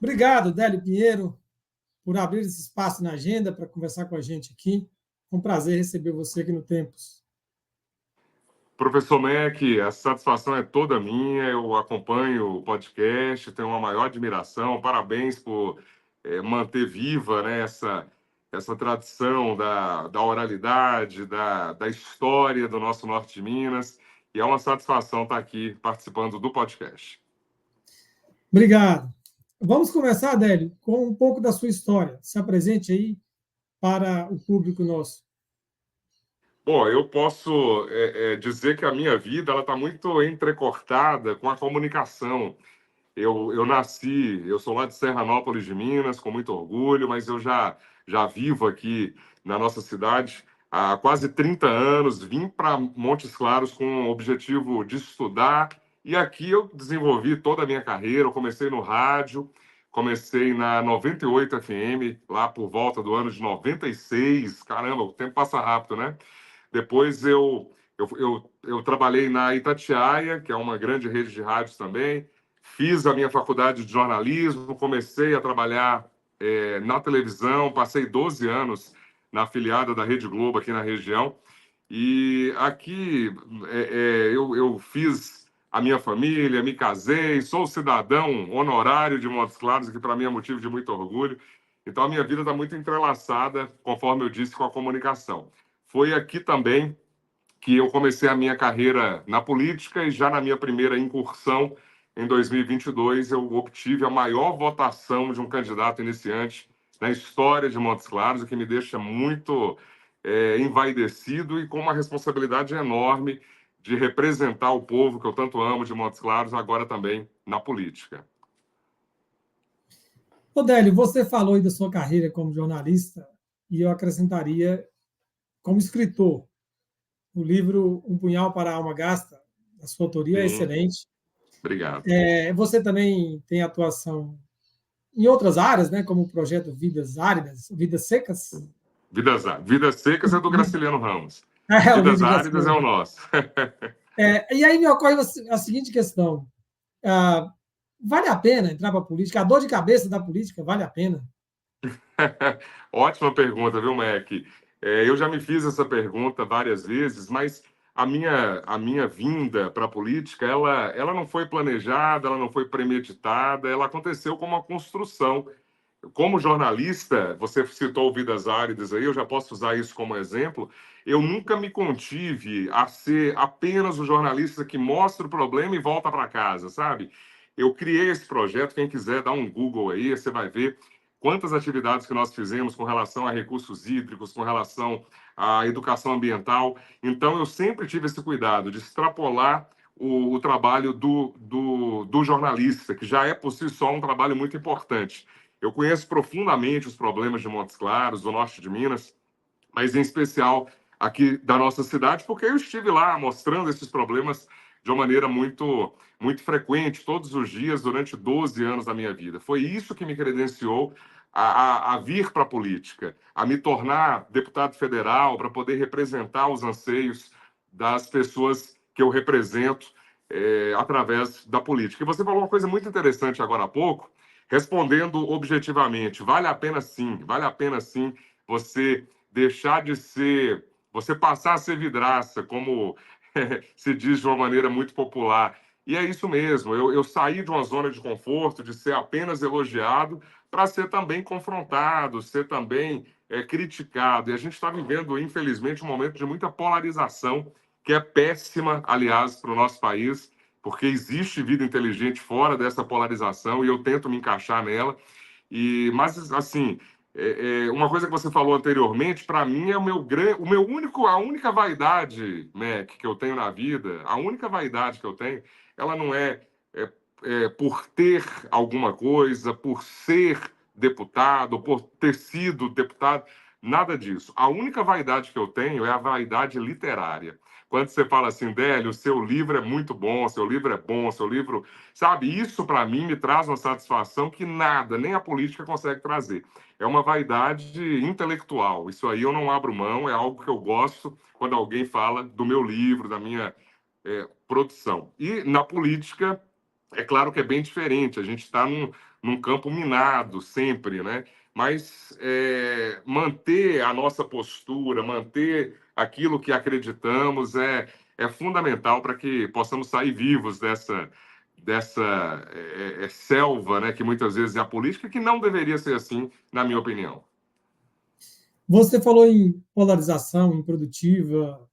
Obrigado, Délio Pinheiro, por abrir esse espaço na agenda para conversar com a gente aqui. É um prazer receber você aqui no Tempos. Professor Mac, a satisfação é toda minha. Eu acompanho o podcast, tenho uma maior admiração. Parabéns por manter viva, né, essa tradição da oralidade, da história do nosso norte de Minas. E é uma satisfação estar aqui participando do podcast. Obrigado. Vamos começar, Délio, com um pouco da sua história. Se apresente aí para o público nosso. Bom, eu posso dizer que a minha vida está muito entrecortada com a comunicação. Eu sou lá de Serranópolis de Minas, com muito orgulho, mas eu já vivo aqui na nossa cidade há quase 30 anos. Vim para Montes Claros com o objetivo de estudar, e aqui eu desenvolvi toda a minha carreira. Eu comecei no rádio, comecei na 98 FM, lá por volta do ano de 96. Caramba, o tempo passa rápido, né? Depois eu trabalhei na Itatiaia, que é uma grande rede de rádios também. Fiz a minha faculdade de jornalismo, comecei a trabalhar na televisão, passei 12 anos na afiliada da Rede Globo aqui na região. E aqui eu fiz a minha família, me casei, sou cidadão honorário de Montes Claros, que para mim é motivo de muito orgulho. Então a minha vida está muito entrelaçada, conforme eu disse, com a comunicação. Foi aqui também que eu comecei a minha carreira na política, e já na minha primeira incursão, em 2022, eu obtive a maior votação de um candidato iniciante na história de Montes Claros, o que me deixa muito envaidecido e com uma responsabilidade enorme de representar o povo que eu tanto amo de Montes Claros, agora também na política. Délio, você falou aí da sua carreira como jornalista, e eu acrescentaria como escritor. O livro Um Punhal para a Alma Gasta, a sua autoria é excelente. Obrigado. Você também tem atuação em outras áreas, né, como o projeto Vidas Áridas, Vidas Secas? Vidas Secas é do Graciliano Ramos. Vidas Áridas é o nosso. E aí me ocorre a seguinte questão. Vale a pena entrar para a política? A dor de cabeça da política vale a pena? Ótima pergunta, viu, Mac? Eu já me fiz essa pergunta várias vezes, mas a minha vinda para a política, ela não foi planejada, ela não foi premeditada, ela aconteceu como uma construção. Como jornalista, você citou Vidas Áridas aí, eu já posso usar isso como exemplo. Eu nunca me contive a ser apenas o jornalista que mostra o problema e volta para casa, sabe? Eu criei esse projeto, quem quiser dar um Google aí, você vai ver quantas atividades que nós fizemos com relação a recursos hídricos, com relação à educação ambiental. Então, eu sempre tive esse cuidado de extrapolar o trabalho do jornalista, que já é por si só um trabalho muito importante. Eu conheço profundamente os problemas de Montes Claros, do norte de Minas, mas em especial aqui da nossa cidade, porque eu estive lá mostrando esses problemas de uma maneira muito, muito frequente, todos os dias, durante 12 anos da minha vida. Foi isso que me credenciou a vir para a política, a me tornar deputado federal, para poder representar os anseios das pessoas que eu represento através da política. E você falou uma coisa muito interessante agora há pouco, respondendo objetivamente, vale a pena sim você deixar de ser, você passar a ser vidraça, como se diz de uma maneira muito popular. E é isso mesmo, eu saí de uma zona de conforto, de ser apenas elogiado, para ser também confrontado, ser também criticado. E a gente está vivendo, infelizmente, um momento de muita polarização, que é péssima, aliás, para o nosso país, porque existe vida inteligente fora dessa polarização e eu tento me encaixar nela. Mas, assim, uma coisa que você falou anteriormente, para mim, é a única vaidade, Mac, que eu tenho na vida, a única vaidade que eu tenho, ela não por ter alguma coisa, por ser deputado, por ter sido deputado, nada disso. A única vaidade que eu tenho é a vaidade literária. Quando você fala assim, Délio, o seu livro é muito bom, seu livro é bom, seu livro... Sabe, isso para mim me traz uma satisfação que nada, nem a política consegue trazer. É uma vaidade intelectual. Isso aí eu não abro mão, é algo que eu gosto quando alguém fala do meu livro, da minha produção. E na política, É claro que é bem diferente, a gente está num campo minado sempre, né? Mas manter a nossa postura, manter aquilo que acreditamos é fundamental para que possamos sair vivos dessa selva, né, que muitas vezes é a política, que não deveria ser assim, na minha opinião. Você falou em polarização improdutiva,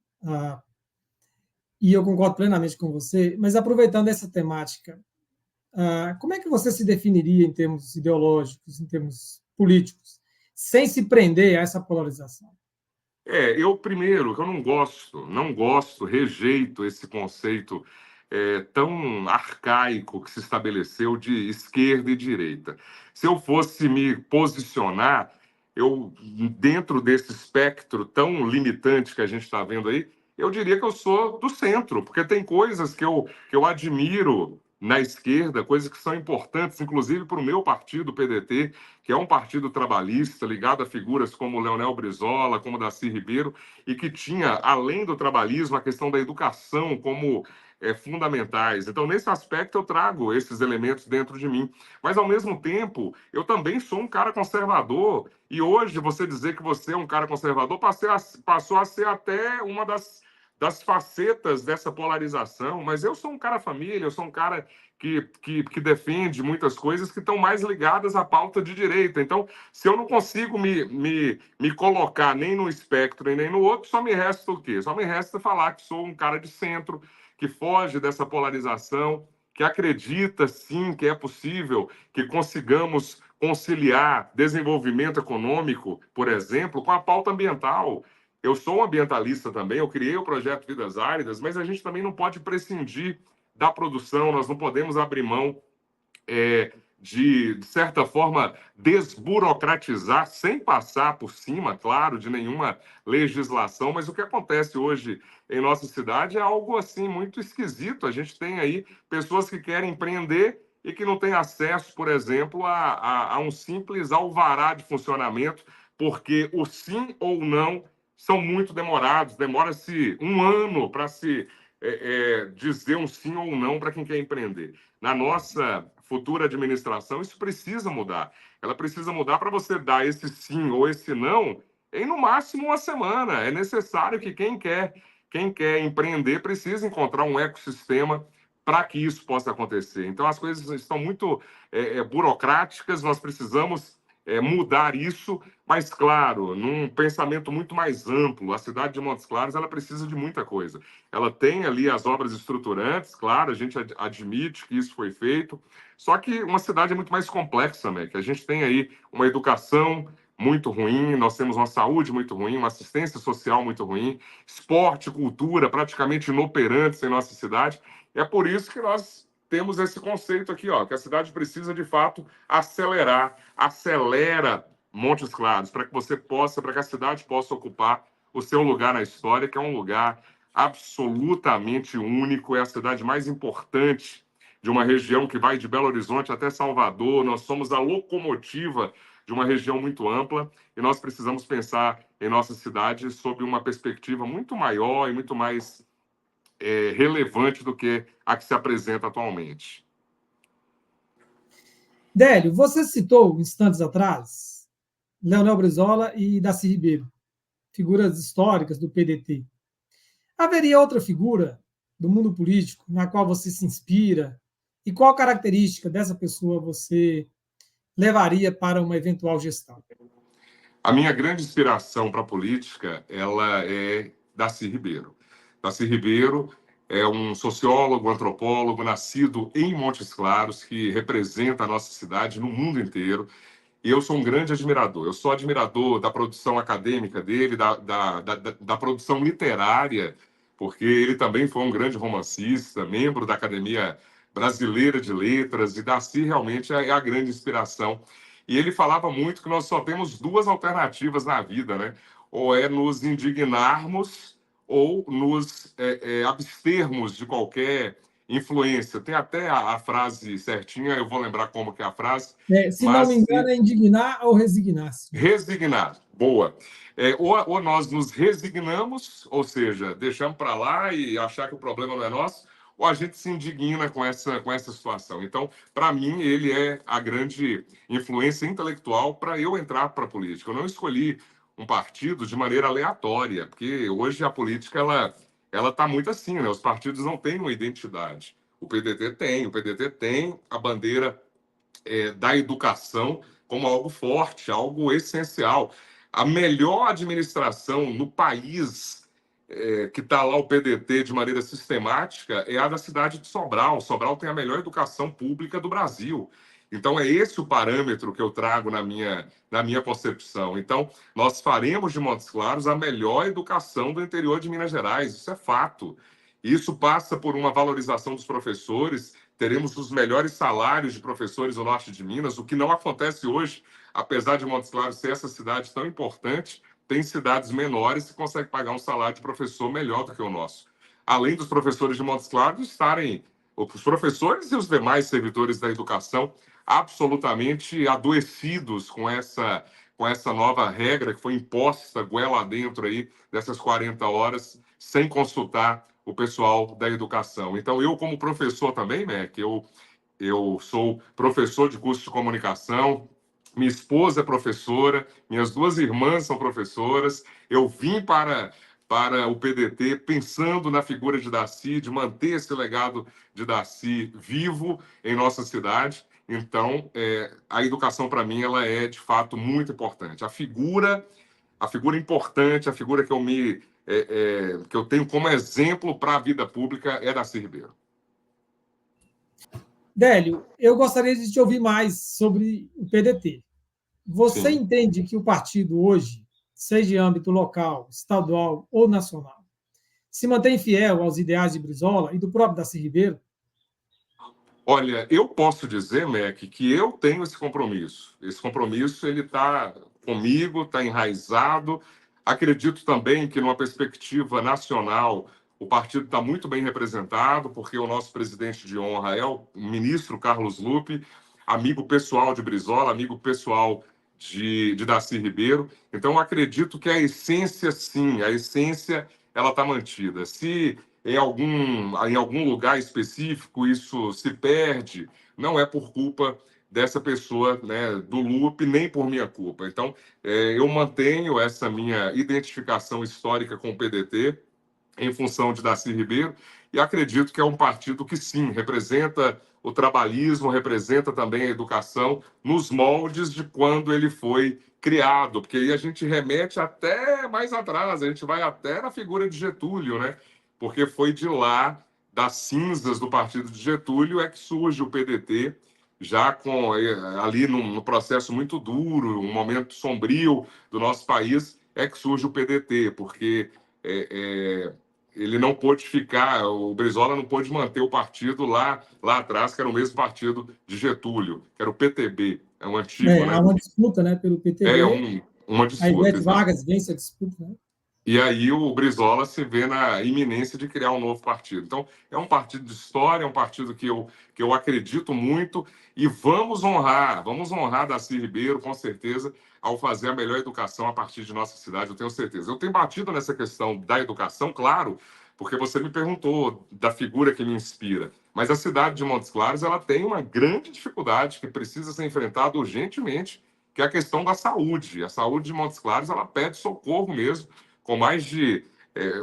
e eu concordo plenamente com você, mas aproveitando essa temática, como é que você se definiria em termos ideológicos, em termos políticos, sem se prender a essa polarização? Eu primeiro, que eu não gosto, rejeito esse conceito tão arcaico que se estabeleceu de esquerda e direita. Se eu fosse me posicionar, eu, dentro desse espectro tão limitante que a gente está vendo aí, eu diria que eu sou do centro, porque tem coisas que eu admiro na esquerda, coisas que são importantes, inclusive para o meu partido, o PDT, que é um partido trabalhista ligado a figuras como Leonel Brizola, como Darcy Ribeiro, e que tinha, além do trabalhismo, a questão da educação como fundamentais. Então, nesse aspecto, eu trago esses elementos dentro de mim. Mas, ao mesmo tempo, eu também sou um cara conservador, e hoje você dizer que você é um cara conservador passou a ser até uma das facetas dessa polarização, mas eu sou um cara família, eu sou um cara que defende muitas coisas que estão mais ligadas à pauta de direita. Então, se eu não consigo me colocar nem no espectro e nem no outro, só me resta o quê? Só me resta falar que sou um cara de centro, que foge dessa polarização, que acredita, sim, que é possível que consigamos conciliar desenvolvimento econômico, por exemplo, com a pauta ambiental. Eu sou um ambientalista também, eu criei o projeto Vidas Áridas, mas a gente também não pode prescindir da produção, nós não podemos abrir mão de certa forma, desburocratizar, sem passar por cima, claro, de nenhuma legislação, mas o que acontece hoje em nossa cidade é algo assim muito esquisito. A gente tem aí pessoas que querem empreender e que não têm acesso, por exemplo, a um simples alvará de funcionamento, porque o sim ou não são muito demorados, demora-se um ano para se dizer um sim ou não para quem quer empreender. Na nossa futura administração, isso precisa mudar. Ela precisa mudar para você dar esse sim ou esse não em no máximo uma semana. É necessário que quem quer empreender precisa encontrar um ecossistema para que isso possa acontecer. Então, as coisas estão muito burocráticas, nós precisamos mudar isso, mas, claro, num pensamento muito mais amplo. A cidade de Montes Claros ela precisa de muita coisa. Ela tem ali as obras estruturantes, claro, a gente admite que isso foi feito, só que uma cidade é muito mais complexa, né? Que a gente tem aí uma educação muito ruim, nós temos uma saúde muito ruim, uma assistência social muito ruim, esporte, cultura praticamente inoperantes em nossa cidade. É por isso que nós temos esse conceito aqui, ó, que a cidade precisa, de fato, acelerar. Acelera Montes Claros, para que a cidade possa ocupar o seu lugar na história, que é um lugar absolutamente único, é a cidade mais importante de uma região que vai de Belo Horizonte até Salvador. Nós somos a locomotiva de uma região muito ampla e nós precisamos pensar em nossa cidade sob uma perspectiva muito maior e muito mais relevante do que a que se apresenta atualmente. Délio, você citou, instantes atrás, Leonel Brizola e Darcy Ribeiro, figuras históricas do PDT. Haveria outra figura do mundo político na qual você se inspira? E qual característica dessa pessoa você levaria para uma eventual gestão? A minha grande inspiração para a política, ela é Darcy Ribeiro. Darcy Ribeiro é um sociólogo, antropólogo, nascido em Montes Claros, que representa a nossa cidade no mundo inteiro. E eu sou um grande admirador. Eu sou admirador da produção acadêmica dele, da produção literária, porque ele também foi um grande romancista, membro da Academia Brasileira de Letras, e Darcy realmente é a grande inspiração. E ele falava muito que nós só temos duas alternativas na vida, né? Ou é nos indignarmos ou nos abstermos de qualquer influência. Tem até a frase certinha, eu vou lembrar como que é a frase, Se não mas me engano, é indignar ou resignar-se. resignar, boa. Ou nós nos resignamos, ou seja, deixamos para lá e achar que o problema não é nosso, ou a gente se indigna com essa situação. Então, para mim, ele é a grande influência intelectual para eu entrar para a política. Eu não escolhi um partido de maneira aleatória, porque hoje a política ela está muito assim, né? Os partidos não têm uma identidade. O PDT tem a bandeira da educação como algo forte, algo essencial. A melhor administração no país que está lá o PDT de maneira sistemática é a da cidade de Sobral. Sobral tem a melhor educação pública do Brasil. Então, é esse o parâmetro que eu trago na minha concepção. Então, nós faremos de Montes Claros a melhor educação do interior de Minas Gerais. Isso é fato. Isso passa por uma valorização dos professores. Teremos os melhores salários de professores no norte de Minas, o que não acontece hoje, apesar de Montes Claros ser essa cidade tão importante. Tem cidades menores que conseguem pagar um salário de professor melhor do que o nosso. Além dos professores de Montes Claros estarem, os professores e os demais servidores da educação, absolutamente adoecidos com essa nova regra que foi imposta goela adentro aí dessas 40 horas, sem consultar o pessoal da educação. Então, eu como professor também, Mac, eu sou professor de curso de comunicação, minha esposa é professora, minhas duas irmãs são professoras. Eu vim para o PDT pensando na figura de Darcy, de manter esse legado de Darcy vivo em nossa cidade. Então, a educação, para mim, ela é, de fato, muito importante. A figura importante, a figura que eu tenho como exemplo para a vida pública é Darcy Ribeiro. Délio, eu gostaria de te ouvir mais sobre o PDT. Você Sim. entende que o partido hoje, seja em âmbito local, estadual ou nacional, se mantém fiel aos ideais de Brizola e do próprio Darcy Ribeiro? Olha, eu posso dizer, Mac, que eu tenho esse compromisso. Esse compromisso ele está comigo, está enraizado. Acredito também que, numa perspectiva nacional, o partido está muito bem representado, porque o nosso presidente de honra é o ministro Carlos Lupe, amigo pessoal de Brizola, amigo pessoal de Darcy Ribeiro. Então, acredito que a essência, sim, a essência ela está mantida. Se em algum lugar específico isso se perde, não é por culpa dessa pessoa, né, do Lupe, nem por minha culpa. Então, eu mantenho essa minha identificação histórica com o PDT em função de Darcy Ribeiro e acredito que é um partido que, sim, representa o trabalhismo, representa também a educação nos moldes de quando ele foi criado, porque aí a gente remete até mais atrás, a gente vai até na figura de Getúlio, né? Porque foi de lá, das cinzas do partido de Getúlio, é que surge o PDT, já ali num processo muito duro, um momento sombrio do nosso país, é que surge o PDT, porque ele não pôde ficar, o Brizola não pôde manter o partido lá atrás, que era o mesmo partido de Getúlio, que era o PTB, é um antigo, Há né? uma disputa, né, pelo É PTB. uma A disputa, Ivete exato. Vargas vence a disputa, né? E aí o Brizola se vê na iminência de criar um novo partido. Então, é um partido de história, é um partido que eu acredito muito e vamos honrar Darcy Ribeiro, com certeza, ao fazer a melhor educação a partir de nossa cidade, eu tenho certeza. Eu tenho batido nessa questão da educação, claro, porque você me perguntou da figura que me inspira. Mas a cidade de Montes Claros ela tem uma grande dificuldade que precisa ser enfrentada urgentemente, que é a questão da saúde. A saúde de Montes Claros ela pede socorro mesmo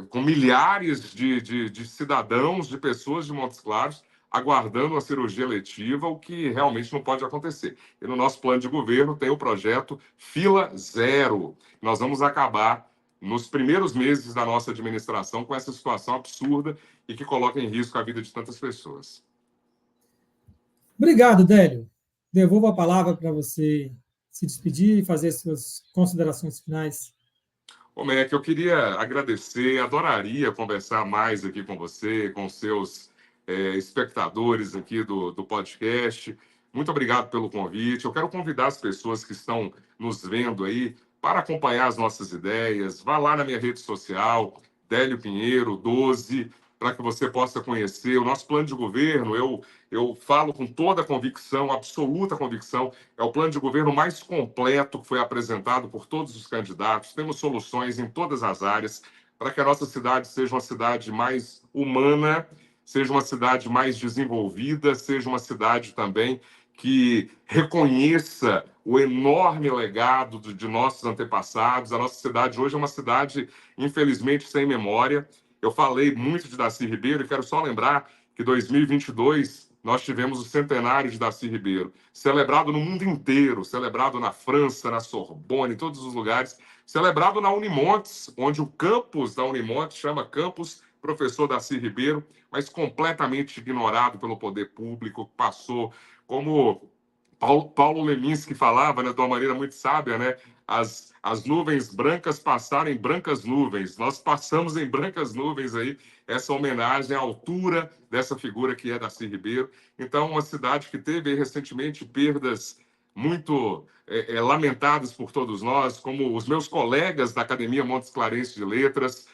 com milhares de cidadãos, de pessoas de Montes Claros, aguardando a cirurgia letiva, o que realmente não pode acontecer. E no nosso plano de governo tem o projeto Fila Zero. Nós vamos acabar nos primeiros meses da nossa administração com essa situação absurda e que coloca em risco a vida de tantas pessoas. Obrigado, Délio. Devolvo a palavra para você se despedir e fazer suas considerações finais. Ô, Mac, eu queria agradecer, adoraria conversar mais aqui com você, com seus espectadores aqui do podcast. Muito obrigado pelo convite. Eu quero convidar as pessoas que estão nos vendo aí para acompanhar as nossas ideias. Vá lá na minha rede social, Délio Pinheiro 12, para que você possa conhecer o nosso plano de governo. Eu falo com toda a convicção, absoluta convicção, é o plano de governo mais completo que foi apresentado por todos os candidatos. Temos soluções em todas as áreas para que a nossa cidade seja uma cidade mais humana, seja uma cidade mais desenvolvida, seja uma cidade também que reconheça o enorme legado de nossos antepassados. A nossa cidade hoje é uma cidade, infelizmente, sem memória. Eu falei muito de Darcy Ribeiro e quero só lembrar que 2022 nós tivemos o centenário de Darcy Ribeiro, celebrado no mundo inteiro, celebrado na França, na Sorbonne, em todos os lugares, celebrado na Unimontes, onde o campus da Unimontes chama Campus Professor Darcy Ribeiro, mas completamente ignorado pelo poder público, passou como Paulo Leminski falava, né, de uma maneira muito sábia, né? As nuvens brancas passaram em brancas nuvens. Nós passamos em brancas nuvens aí, essa homenagem à altura dessa figura que é Darcy Ribeiro. Então, uma cidade que teve recentemente perdas muito lamentadas por todos nós, como os meus colegas da Academia Montes Clarense de Letras,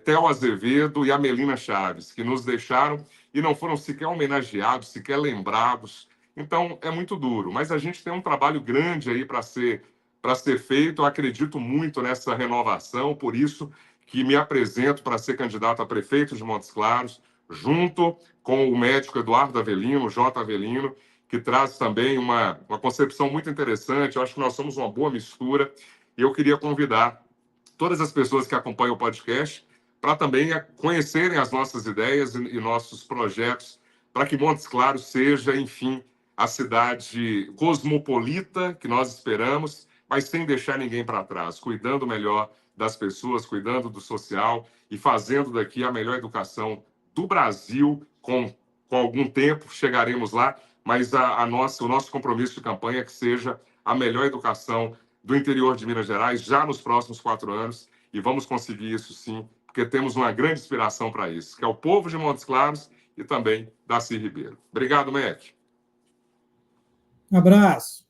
Theo Azevedo e a Melina Chaves, que nos deixaram e não foram sequer homenageados, sequer lembrados. Então, é muito duro, mas a gente tem um trabalho grande aí para ser feito. Eu acredito muito nessa renovação, por isso que me apresento para ser candidato a prefeito de Montes Claros, junto com o médico Eduardo Avelino, J. Avelino, que traz também uma concepção muito interessante. Eu acho que nós somos uma boa mistura e eu queria convidar todas as pessoas que acompanham o podcast para também conhecerem as nossas ideias e nossos projetos, para que Montes Claros seja, enfim, a cidade cosmopolita que nós esperamos, mas sem deixar ninguém para trás, cuidando melhor das pessoas, cuidando do social e fazendo daqui a melhor educação do Brasil. Com algum tempo chegaremos lá, mas o nosso compromisso de campanha é que seja a melhor educação do interior de Minas Gerais já nos próximos 4 anos, e vamos conseguir isso sim, porque temos uma grande inspiração para isso, que é o povo de Montes Claros e também Darcy Ribeiro. Obrigado, Mac. Um abraço.